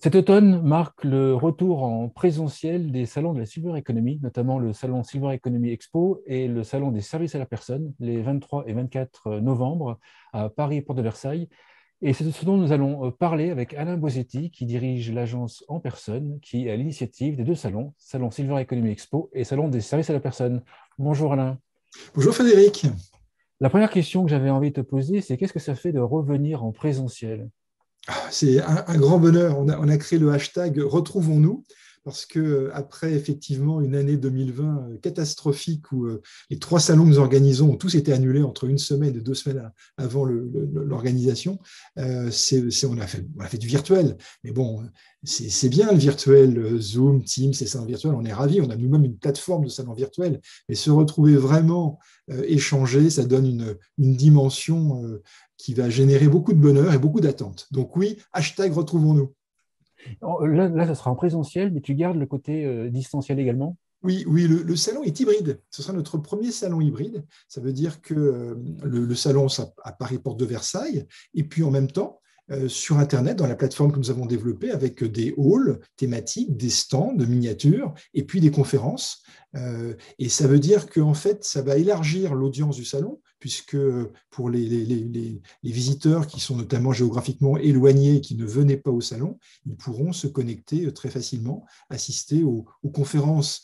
Cet automne marque le retour en présentiel des salons de la Silver Economy, notamment le salon Silver Economy Expo et le salon des services à la personne, les 23 et 24 novembre à Paris, Porte de Versailles. Et c'est de ce dont nous allons parler avec Alain Bosetti, qui dirige l'agence En Personne, qui est à l'initiative des deux salons, Salon Silver Economy Expo et Salon des services à la personne. Bonjour Alain. Bonjour Frédéric. La première question que j'avais envie de te poser, c'est qu'est-ce que ça fait de revenir en présentiel? C'est un grand bonheur. On a créé le hashtag Retrouvons-nous parce que après effectivement une année 2020 catastrophique où les trois salons que nous organisons ont tous été annulés entre une semaine et 2 semaines avant l'organisation, on a fait du virtuel. Mais bon, c'est bien le virtuel, Zoom, Teams, c'est salons virtuels, on est ravis. On a nous-mêmes une plateforme de salon virtuel, mais se retrouver vraiment échanger, ça donne une dimension qui va générer beaucoup de bonheur et beaucoup d'attentes. Donc oui, hashtag retrouvons-nous. Là, ça sera en présentiel, mais tu gardes le côté distanciel également? Oui, oui, le salon est hybride. Ce sera notre premier salon hybride. Ça veut dire que le salon sera à Paris Porte de Versailles, et puis en même temps, sur Internet, dans la plateforme que nous avons développée, avec des halls thématiques, des stands de miniatures, et puis des conférences. Et ça veut dire qu'en fait, ça va élargir l'audience du salon, puisque pour les visiteurs qui sont notamment géographiquement éloignés et qui ne venaient pas au salon, ils pourront se connecter très facilement, assister aux conférences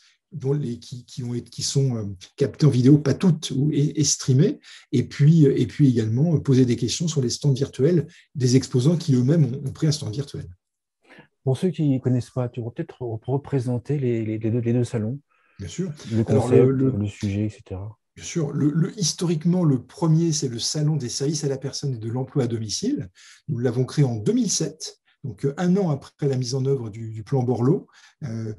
qui sont captées en vidéo, pas toutes, et streamées, et puis également poser des questions sur les stands virtuels des exposants qui eux-mêmes ont pris un stand virtuel. Pour ceux qui ne connaissent pas, tu pourrais peut-être représenter les deux salons, Bien sûr. le Alors, concept, le sujet, etc. bien sûr, historiquement, le premier, c'est le Salon des services à la personne et de l'emploi à domicile. Nous l'avons créé en 2007, donc un an après la mise en œuvre du plan Borloo. Euh,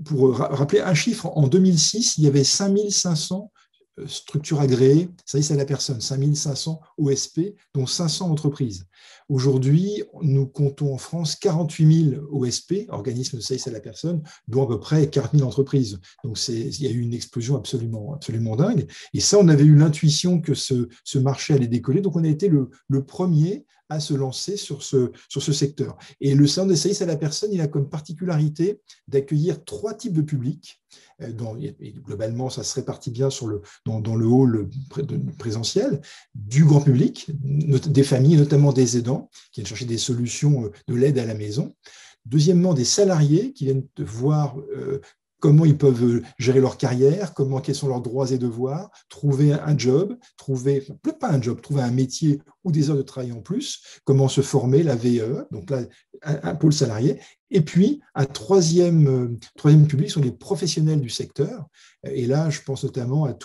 pour rappeler un chiffre, en 2006, il y avait 5500 structures agréées, services à la personne, 5500 OSP, dont 500 entreprises. Aujourd'hui, nous comptons en France 48 000 OSP, organismes de services à la personne, dont à peu près 40 000 entreprises. Donc, il y a eu une explosion absolument, absolument dingue. Et ça, on avait eu l'intuition que ce marché allait décoller. Donc, on a été le premier à se lancer sur ce secteur. Et le salon des services à la personne, il a comme particularité d'accueillir trois types de publics. Et globalement, ça se répartit bien dans le hall présentiel, du grand public, des familles, notamment des aidants, qui viennent chercher des solutions de l'aide à la maison. Deuxièmement, des salariés qui viennent voir comment ils peuvent gérer leur carrière, quels sont leurs droits et devoirs, trouver un job, trouver un métier ou des heures de travail en plus, comment se former, la VE, donc là, un pôle salarié. Et puis, un troisième public sont les professionnels du secteur. Et là, je pense notamment à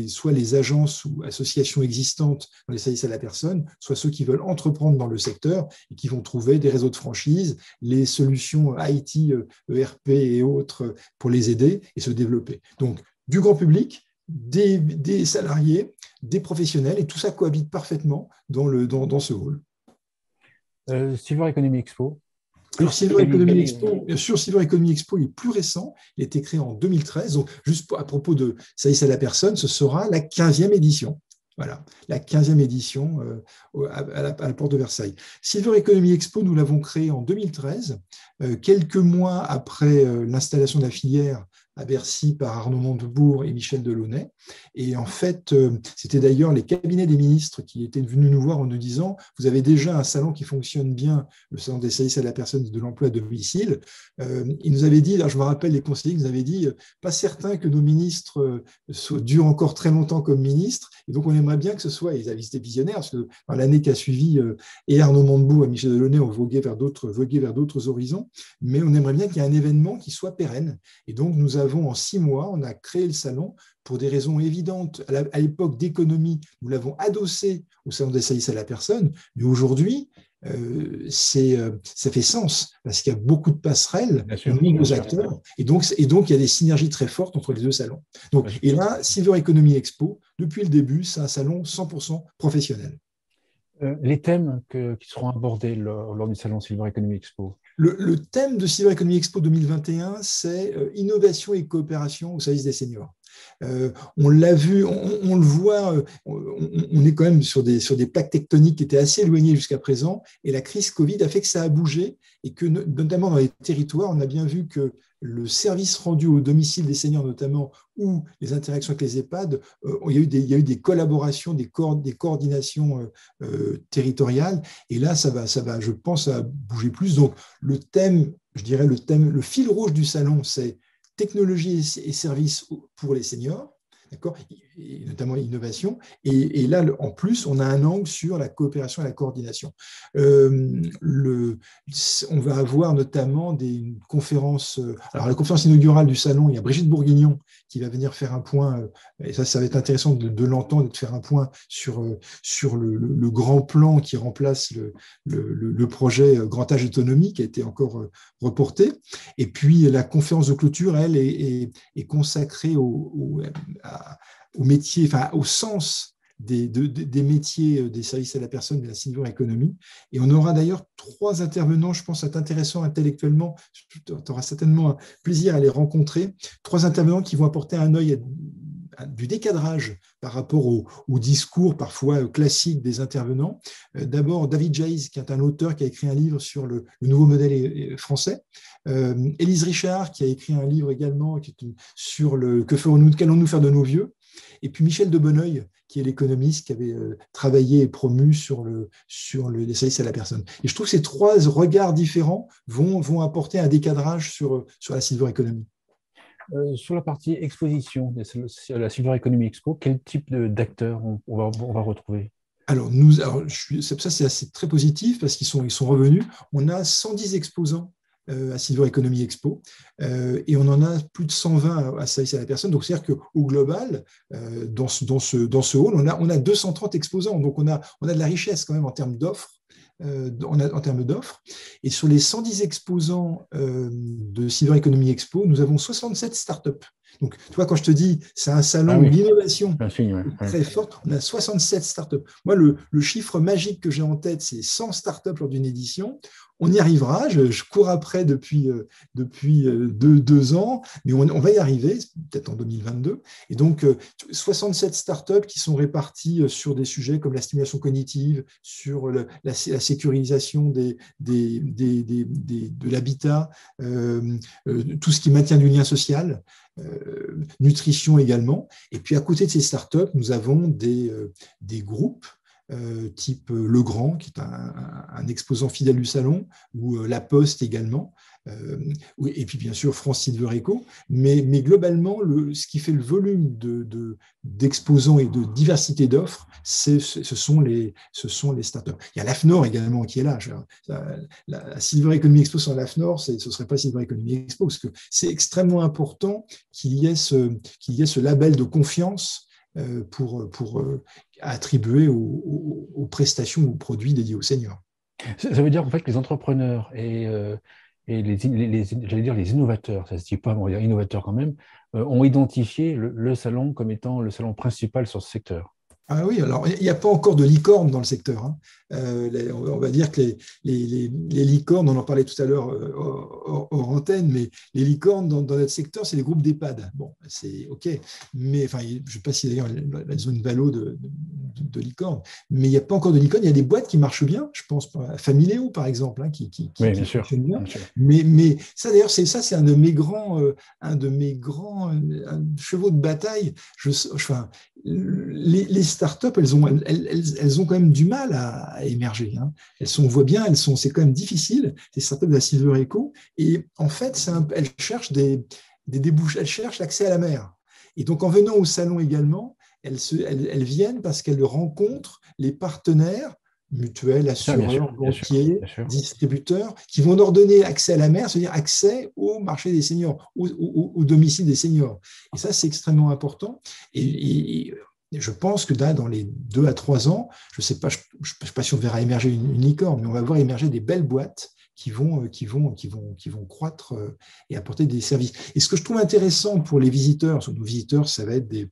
soit les agences ou associations existantes dans les services à la personne, soit ceux qui veulent entreprendre dans le secteur et qui vont trouver des réseaux de franchise, les solutions IT, ERP et autres pour les aider et se développer. Donc, du grand public, des salariés, des professionnels, et tout ça cohabite parfaitement dans ce hall. Silver Economy Expo, plus Alors, Silver Economy spécialisé. Expo, bien sûr, Silver Economy Expo est plus récent. Il a été créé en 2013. Donc, juste à propos de service à la personne, ce sera la 15e édition. Voilà, la 15e édition à la Porte de Versailles. Silver Economy Expo, nous l'avons créé en 2013, quelques mois après l'installation de la filière à Bercy par Arnaud Montebourg et Michel Delaunay. Et en fait, c'était d'ailleurs les cabinets des ministres qui étaient venus nous voir en nous disant « Vous avez déjà un salon qui fonctionne bien, le salon des services à la personne et de l'emploi à domicile. » Ils nous avaient dit, alors je me rappelle les conseillers, ils nous avaient dit « Pas certain que nos ministres durent encore très longtemps comme ministres. » Et donc, on aimerait bien que ce soit, ils avaient été visionnaires, parce que dans l'année qui a suivi, et Arnaud Montebourg et Michel Delaunay ont vogué vers d'autres horizons, mais on aimerait bien qu'il y ait un événement qui soit pérenne. Et donc, nous avons, en 6 mois, on a créé le salon pour des raisons évidentes. À l'époque d'économie, nous l'avons adossé au salon des services à la personne, mais aujourd'hui, ça fait sens, parce qu'il y a beaucoup de passerelles, Bien de sûr, bien nouveaux sûr. acteurs, et donc il y a des synergies très fortes entre les deux salons. Donc, Bien sûr. et là, Silver Economy Expo, depuis le début, c'est un salon 100% professionnel. Les thèmes qui seront abordés lors du salon Silver Economy Expo. Le thème de Silver Economy Expo 2021, c'est innovation et coopération au service des seniors. On l'a vu, on le voit, on est quand même sur des plaques tectoniques qui étaient assez éloignées jusqu'à présent, et la crise Covid a fait que ça a bougé, et que notamment dans les territoires, on a bien vu que le service rendu au domicile des seniors notamment, ou les interactions avec les EHPAD, il y a eu des collaborations, des coordinations territoriales, et là, ça va, je pense, ça va bouger plus. Donc, le thème, je dirais, le fil rouge du salon, c'est technologie et services pour les seniors, d'accord, et notamment l'innovation. Et là, en plus, on a un angle sur la coopération et la coordination. On va avoir notamment des conférences. Alors, la conférence inaugurale du salon, il y a Brigitte Bourguignon qui va venir faire un point, et ça va être intéressant de l'entendre et de faire un point sur le grand plan qui remplace le projet Grand Âge Autonomie qui a été encore reporté. Et puis, la conférence de clôture, elle, est consacrée au métier, enfin, au sens des métiers des services à la personne de la silver economy. Et on aura d'ailleurs 3 intervenants, je pense, être intéressants intellectuellement. Tu auras certainement un plaisir à les rencontrer. 3 intervenants qui vont apporter un œil du décadrage par rapport au discours parfois classique des intervenants. D'abord, David Jayes, qui est un auteur qui a écrit un livre sur le nouveau modèle français. Élise Richard, qui a écrit un livre également sur qu'allons-nous faire de nos vieux. Et puis Michel de Bonneuil, qui est l'économiste qui avait travaillé et promu sur les services à la personne. Et je trouve que ces 3 regards différents vont apporter un décadrage sur la silver economy. Sur la partie exposition de la Silver Economy Expo, quel type d'acteurs on va retrouver? Alors, ça c'est très positif parce qu'ils sont revenus. On a 110 exposants à Silver Economy Expo et on en a plus de 120 à service à la personne. Donc, c'est-à-dire qu'au global, dans ce hall, on a 230 exposants. Donc, on a de la richesse quand même en termes d'offres. En termes d'offres. Et sur les 110 exposants de Silver Economy Expo, nous avons 67 startups. Donc, tu vois, quand je te dis c'est un salon où l'innovation est très forte, on a 67 startups. Moi, le chiffre magique que j'ai en tête, c'est 100 startups lors d'une édition. On y arrivera, je cours après depuis 2 ans, mais on va y arriver, peut-être en 2022. Et donc, 67 startups qui sont réparties sur des sujets comme la stimulation cognitive, sur la sécurisation de l'habitat, tout ce qui maintient du lien social, nutrition également. Et puis, à côté de ces startups, nous avons des groupes type Legrand, qui est un exposant fidèle du salon, ou La Poste également, et puis bien sûr France Silver Eco, mais globalement, ce qui fait le volume d'exposants et de diversité d'offres, ce sont les startups. Il y a l'AFNOR également qui est là. La Silver Economy Expo sans l'AFNOR, ce ne serait pas Silver Economy Expo, parce que c'est extrêmement important qu'il y ait ce label de confiance pour attribuer aux prestations ou aux produits dédiés aux seniors. Ça veut dire en fait que les entrepreneurs et j'allais dire les innovateurs, ça ne se dit pas, mais on va dire innovateurs quand même, ont identifié le salon comme étant le salon principal sur ce secteur. Ah oui, alors il n'y a pas encore de licorne dans le secteur. Hein. On va dire que les licornes, on en parlait tout à l'heure hors antenne, mais les licornes dans notre secteur, c'est les groupes d'EHPAD. Bon, c'est OK, mais enfin, je ne sais pas si d'ailleurs elles ont une valo de licorne, mais il n'y a pas encore de licorne. Il y a des boîtes qui marchent bien, je pense à Familéo par exemple, hein, qui oui, bien fonctionnent bien. Bien sûr. Mais ça d'ailleurs, c'est un de mes grands chevaux de bataille. Enfin, les startups, elles ont quand même du mal à émerger. Hein. On voit bien, c'est quand même difficile, ces startups de la Silver Eco. Et en fait, elles cherchent des débouches, elles cherchent l'accès à la mer. Et donc, en venant au salon également, elles viennent parce qu'elles rencontrent les partenaires mutuelles, assureurs, banquiers, distributeurs, qui vont leur donner accès à la mer, c'est-à-dire accès au marché des seniors, au domicile des seniors. Et ça, c'est extrêmement important. Et je pense que là, dans les 2 à 3 ans, je ne sais pas si on verra émerger une licorne, mais on va voir émerger des belles boîtes qui vont croître et apporter des services. Et ce que je trouve intéressant pour les visiteurs, nos visiteurs, ça va être des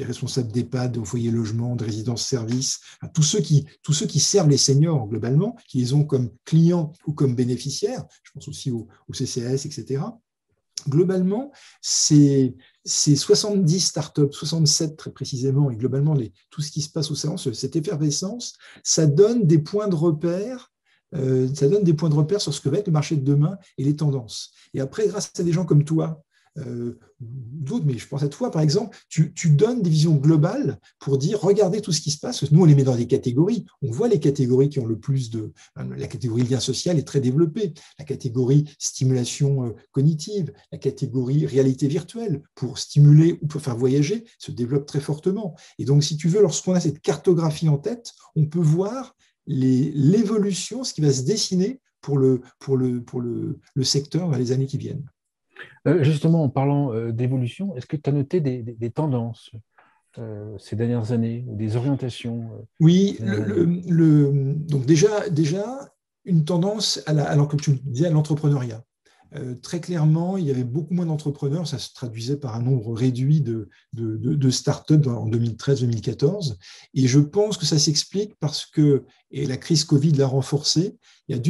responsables d'EHPAD, de foyers logement, de résidences-services, enfin, tous ceux qui servent les seniors globalement, qui les ont comme clients ou comme bénéficiaires, je pense aussi au CCAS, etc. Globalement, c'est ces 70 startups, 67 très précisément, et globalement tout ce qui se passe au salon, cette effervescence, ça donne des points de repère. Ça donne des points de repère sur ce que va être le marché de demain et les tendances. Et après, grâce à des gens comme toi, d'autres, mais je pense à toi par exemple, tu donnes des visions globales pour dire regardez tout ce qui se passe. Nous, on les met dans des catégories. On voit les catégories qui ont le plus de. La catégorie lien social est très développée. La catégorie stimulation cognitive, la catégorie réalité virtuelle pour stimuler ou pour faire voyager se développe très fortement. Et donc, si tu veux, lorsqu'on a cette cartographie en tête, on peut voir l'évolution, ce qui va se dessiner pour le secteur dans les années qui viennent. Justement, en parlant d'évolution, est-ce que tu as noté des tendances ces dernières années ou des orientations Oui, donc déjà, une tendance alors que tu disais, à l'entrepreneuriat. Très clairement, il y avait beaucoup moins d'entrepreneurs, ça se traduisait par un nombre réduit de startups en 2013-2014. Et je pense que ça s'explique parce que, et la crise Covid l'a renforcé, il y a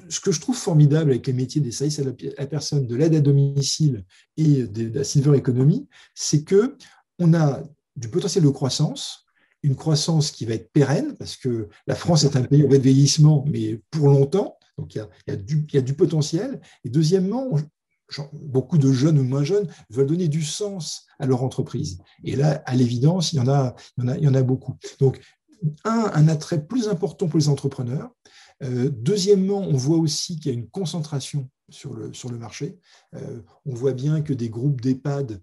ce que je trouve formidable avec les métiers des services à la personne, de l'aide à domicile et de la silver economy, c'est qu'on a du potentiel de croissance, une croissance qui va être pérenne, parce que la France est un pays au vieillissement, mais pour longtemps. Donc, il y a du potentiel. Et deuxièmement, beaucoup de jeunes ou moins jeunes veulent donner du sens à leur entreprise. Et là, à l'évidence, il y en a beaucoup. Donc, un attrait plus important pour les entrepreneurs. Deuxièmement, on voit aussi qu'il y a une concentration sur le marché. On voit bien que des groupes d'EHPAD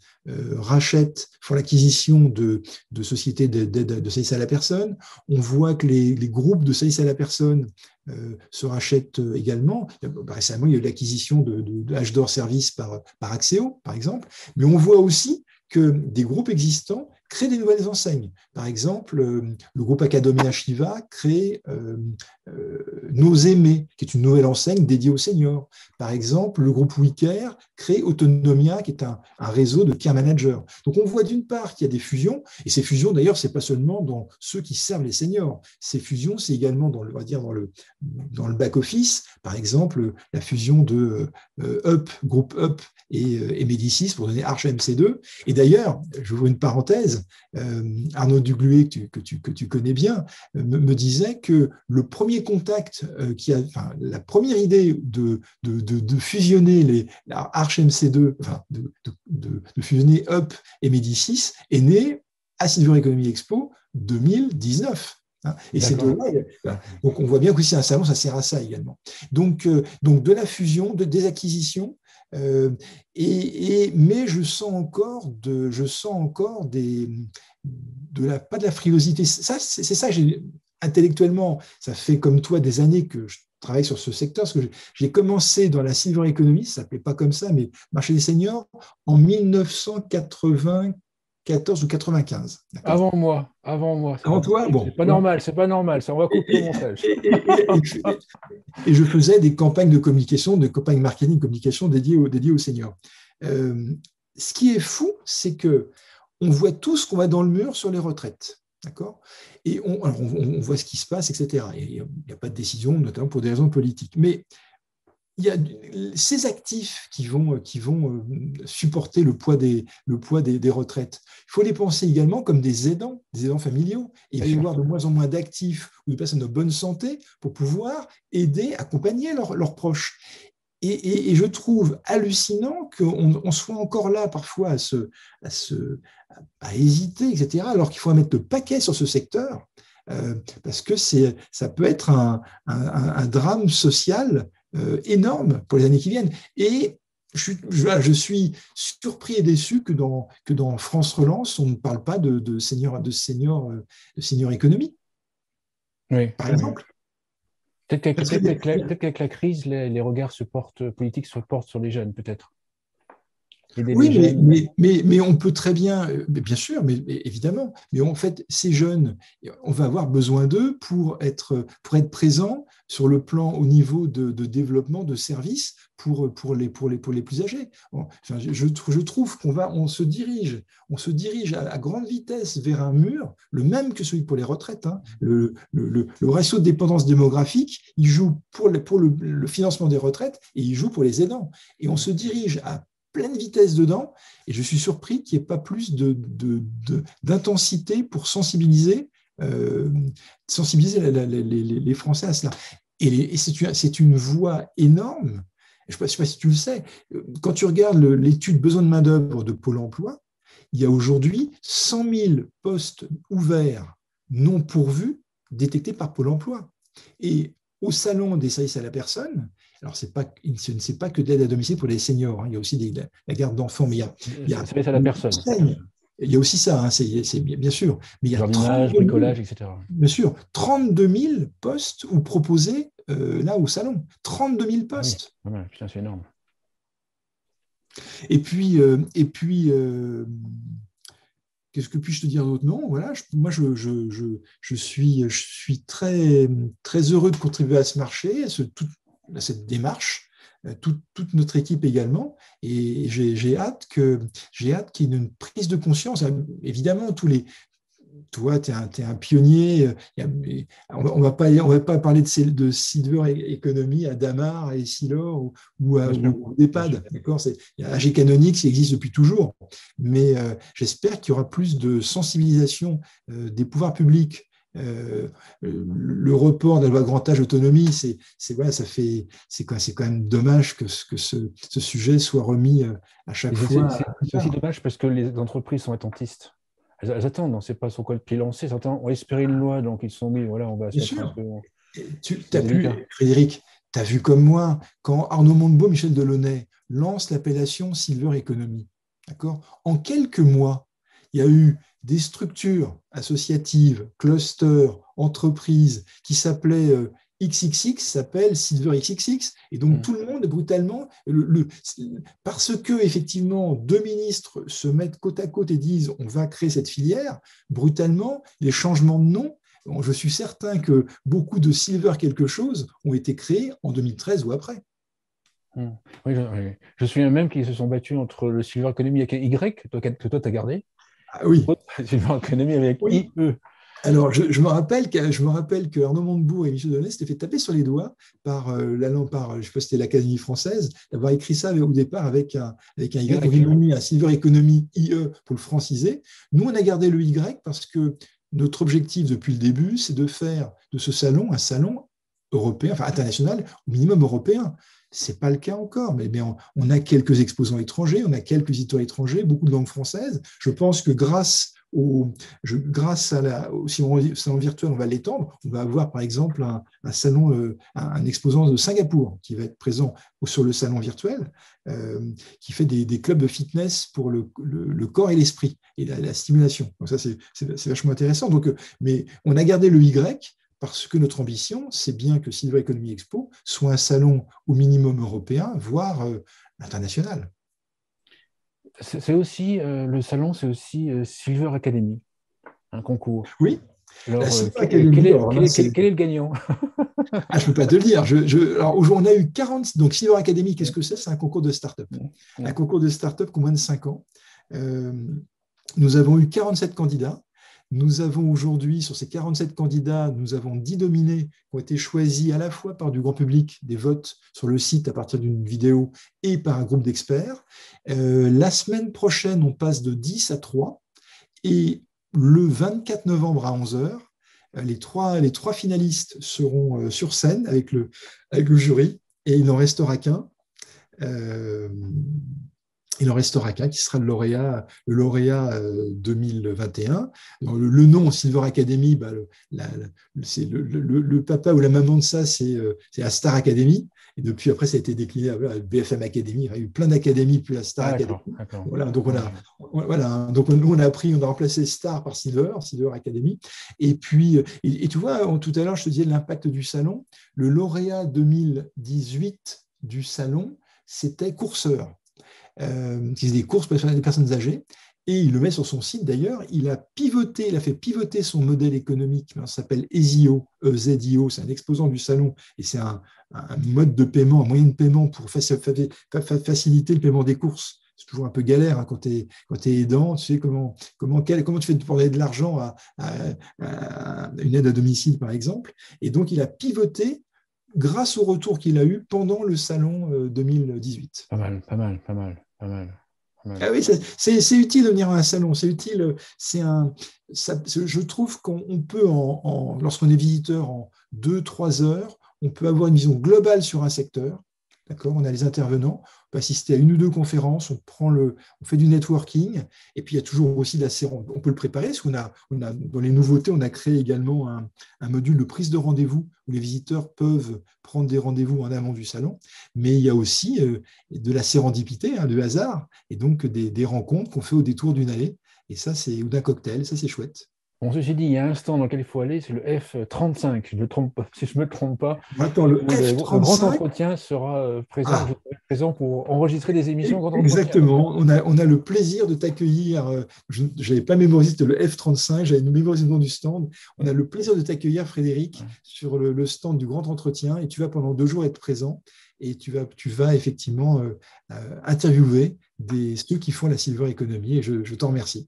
font l'acquisition de sociétés de services à la personne. On voit que les groupes de services à la personne se rachètent également. Récemment, il y a eu l'acquisition de H-Door Service par Axéo, par exemple. Mais on voit aussi que des groupes existants créent des nouvelles enseignes. Par exemple, le groupe Academia Shiva crée Nos Aimés, qui est une nouvelle enseigne dédiée aux seniors. Par exemple, le groupe WeCare crée Autonomia, qui est un réseau de care managers. Donc, on voit d'une part qu'il y a des fusions, et ces fusions, d'ailleurs, ce n'est pas seulement dans ceux qui servent les seniors. Ces fusions, c'est également dans le back-office. Par exemple, la fusion de groupe Up et Médicis pour donner Arch MC2. Et d'ailleurs, j'ouvre une parenthèse, Arnaud Dugluet, que tu connais bien, me disait que le premier contact, la première idée de fusionner Arch MC2, de fusionner Up et Médicis est née à Silver Economy Expo 2019. Et c'est de là. Donc, on voit bien que c'est un salon, ça sert à ça également. Donc de la fusion, des acquisitions, mais je sens encore pas de la frilosité. C'est ça, intellectuellement, ça fait comme toi des années que je travaille sur ce secteur, parce que j'ai commencé dans la silver economy, ça ne s'appelait pas comme ça, mais marché des seniors, en 1994 ou 95. Avant moi. Avant toi, bon. C'est pas normal, ça, on va couper le montage. Et je faisais des campagnes de communication, des campagnes marketing de communication dédiées aux seniors. Ce qui est fou, c'est qu'on voit tout ce qu'on va dans le mur sur les retraites. D'accord ? Et on voit ce qui se passe, etc. Et il n'y a pas de décision, notamment pour des raisons politiques. Mais il y a ces actifs qui vont supporter le poids des retraites. Il faut les penser également comme des aidants familiaux. Et il va y avoir de moins en moins d'actifs ou de personnes de bonne santé pour pouvoir aider, accompagner leurs proches. Et je trouve hallucinant qu'on soit encore là parfois à hésiter, etc., alors qu'il faut mettre le paquet sur ce secteur, parce que ça peut être un drame social énorme pour les années qui viennent. Et je suis surpris et déçu que dans France Relance, on ne parle pas de senior économie, par exemple. Peut-être qu'avec la crise, les regards politiques se portent sur les jeunes, peut-être. Oui, mais on peut très bien, bien sûr, mais évidemment, mais en fait, ces jeunes, on va avoir besoin d'eux pour être présents sur le plan au niveau de développement de services pour les plus âgés. Enfin, je trouve on se dirige à grande vitesse vers un mur, le même que celui pour les retraites. Hein. Le ratio de dépendance démographique, il joue pour le financement des retraites et il joue pour les aidants. Et on se dirige à pleine vitesse dedans, et je suis surpris qu'il n'y ait pas plus d'intensité pour sensibiliser les Français à cela. Et c'est une voie énorme. Je ne sais pas si tu le sais, quand tu regardes l'étude besoin de main-d'œuvre de Pôle emploi, il y a aujourd'hui 100 000 postes ouverts non pourvus détectés par Pôle emploi. Et au salon des services à la personne, alors ce n'est pas que de l'aide à domicile pour les seniors, hein, il y a aussi la garde d'enfants, mais il y a service à la personne. Il y a aussi ça, hein, c'est bien sûr. Mais il y a jardinage, bricolage, etc. Bien sûr, 32 000 postes ou proposés là au salon. 32 000 postes. Oui. Ouais, putain, c'est énorme. Et puis qu'est-ce que puis-je te dire d'autre? Non, voilà, moi je suis très, très heureux de contribuer à ce marché, à cette démarche. Toute notre équipe également, et j'ai hâte qu'il y ait une prise de conscience. Évidemment, toi, tu es un pionnier. On va pas parler de Silver Economy à Damar et Silor ou d'EHPAD. D'accord, il y a AG Canonique qui existe depuis toujours. Mais j'espère qu'il y aura plus de sensibilisation des pouvoirs publics. Le report de la loi grand âge autonomie, c'est quand même dommage que ce sujet soit remis à chaque fois. C'est aussi dommage parce que les entreprises sont attentistes. Elles attendent, on ne sait pas sur quoi le pied lancer. Certains ont espéré une loi, donc ils se sont dit, voilà, on va se mettre un peu. Frédéric, tu as vu comme moi, quand Arnaud Montebourg, Michel Delaunay lancent l'appellation Silver Economy, d'accord ? En quelques mois, il y a eu des structures associatives, clusters, entreprises qui s'appelaient XXX, s'appelle Silver XXX, et donc tout le monde brutalement, parce que effectivement 2 ministres se mettent côte à côte et disent on va créer cette filière, brutalement les changements de nom, je suis certain que beaucoup de Silver quelque chose ont été créés en 2013 ou après. Oui, je suis un même qui se sont battus entre le Silver Economy avec Y, que toi tu as gardé. Ah oui. Silver Economy avec IE. Alors, je me rappelle que Arnaud Montebourg et Michel Delaunay s'étaient fait taper sur les doigts par je ne sais pas si c'était l'Académie française, d'avoir écrit ça au départ avec un Y. Donc, ils ont mis un Silver Economy IE pour le franciser. Nous, on a gardé le Y parce que notre objectif depuis le début, c'est de faire de ce salon un salon européen, enfin international, au minimum européen. Ce n'est pas le cas encore, mais on a quelques exposants étrangers, on a quelques éditeurs étrangers, beaucoup de langues françaises. Je pense que grâce au salon virtuel, on va l'étendre. On va avoir par exemple un salon, un exposant de Singapour qui va être présent sur le salon virtuel, qui fait des clubs de fitness pour le corps et l'esprit et la stimulation. Donc ça, c'est vachement intéressant. Donc, mais on a gardé le Y parce que notre ambition, c'est bien que Silver Economy Expo soit un salon au minimum européen, voire international. C'est aussi, le salon, c'est aussi Silver Academy, un concours. Oui. Alors, quel est le gagnant? Je ne peux pas te le dire. Alors, on a eu 40. Donc, Silver Academy, qu'est-ce que c'est? C'est un concours de start-up. Un concours de start-up qui a moins de 5 ans. Nous avons eu 47 candidats. Nous avons aujourd'hui, sur ces 47 candidats, nous avons 10 nominés qui ont été choisis à la fois par du grand public, des votes sur le site à partir d'une vidéo et par un groupe d'experts. La semaine prochaine, on passe de 10 à 3. Et le 24 novembre à 11h, les trois finalistes seront sur scène avec le jury et il n'en restera qu'un. Il en restera qu'un qui sera le lauréat 2021. Le nom Silver Academy, c'est le papa ou la maman de ça, c'est la Star Academy. Et depuis, après, ça a été décliné à BFM Academy. Il y a eu plein d'académies, puis la Star Academy. D'accord. Voilà, donc nous, on a remplacé Star par Silver Academy. Et puis, et tu vois, tout à l'heure, je te disais l'impact du salon. Le lauréat 2018 du salon, c'était Courseur. Qui faisait des courses pour des personnes âgées, et il le met sur son site d'ailleurs. Il a fait pivoter son modèle économique, ça s'appelle EZIO, EZIO, c'est un exposant du salon, et c'est un mode de paiement, un moyen de paiement pour faciliter le paiement des courses. C'est toujours un peu galère quand tu es aidant, tu sais comment tu fais pour donner de l'argent à une aide à domicile, par exemple. Et donc, il a pivoté grâce au retour qu'il a eu pendant le salon 2018. Pas mal. Pas mal. Pas mal. Ah oui, c'est utile de venir à un salon, c'est utile. Je trouve qu'on peut, lorsqu'on est visiteur en 2, 3 heures, on peut avoir une vision globale sur un secteur. D'accord, on a les intervenants, on peut assister à une ou deux conférences, on fait du networking, et puis il y a toujours aussi on peut le préparer, parce dans les nouveautés, on a créé également un module de prise de rendez-vous où les visiteurs peuvent prendre des rendez-vous en amont du salon, mais il y a aussi de la sérendipité, hein, de hasard, et donc des rencontres qu'on fait au détour d'une allée, et ça, ou d'un cocktail, ça c'est chouette. Bon, ceci dit, il y a un stand dans lequel il faut aller, c'est le F35, si je ne me trompe pas, Attends, le où le grand F35, entretien sera présent, je ah, serai présent pour enregistrer des émissions grand entretien. exactement. On a le plaisir de t'accueillir. Je n'avais pas mémorisé, c'était le F35, j'avais mémorisé le nom du stand. On a le plaisir de t'accueillir, Frédéric, sur le stand du Grand Entretien, et tu vas pendant 2 jours être présent, et tu vas effectivement interviewer ceux qui font la silver economy, et je t'en remercie.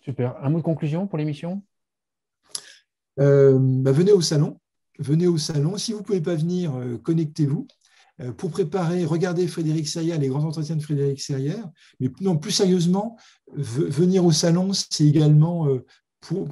Super. Un mot de conclusion pour l'émission? Venez au salon. Venez au salon. Si vous ne pouvez pas venir, connectez-vous. Pour préparer, regardez Frédéric Serrière, les grands entretiens de Frédéric Serrière. Mais non, plus sérieusement, venir au salon, c'est également pour.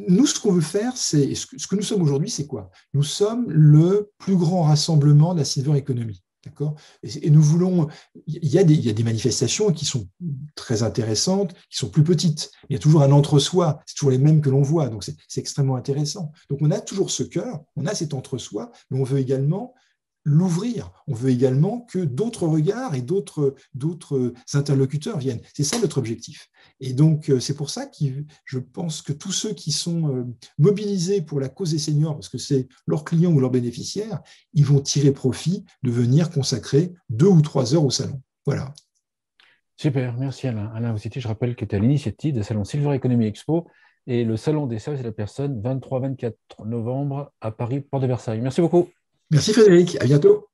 Nous, ce qu'on veut faire, ce que nous sommes aujourd'hui, c'est quoi? Nous sommes le plus grand rassemblement de la silver economy. D'accord? Et nous voulons. Il y a des manifestations qui sont très intéressantes, qui sont plus petites. Il y a toujours un entre-soi, c'est toujours les mêmes que l'on voit, donc c'est extrêmement intéressant. Donc on a toujours ce cœur, on a cet entre-soi, mais on veut également l'ouvrir. On veut également que d'autres regards et d'autres interlocuteurs viennent. C'est ça notre objectif. Et donc, c'est pour ça que je pense que tous ceux qui sont mobilisés pour la cause des seniors, parce que c'est leurs clients ou leurs bénéficiaires, ils vont tirer profit de venir consacrer 2 ou 3 heures au salon. Voilà. Super, merci Alain. Alain Vositi, je rappelle que tu es à l'initiative des salons Silver Economy Expo et le salon des services à la personne 23-24 novembre à Paris, Porte de Versailles. Merci beaucoup. Merci Frédéric, à bientôt.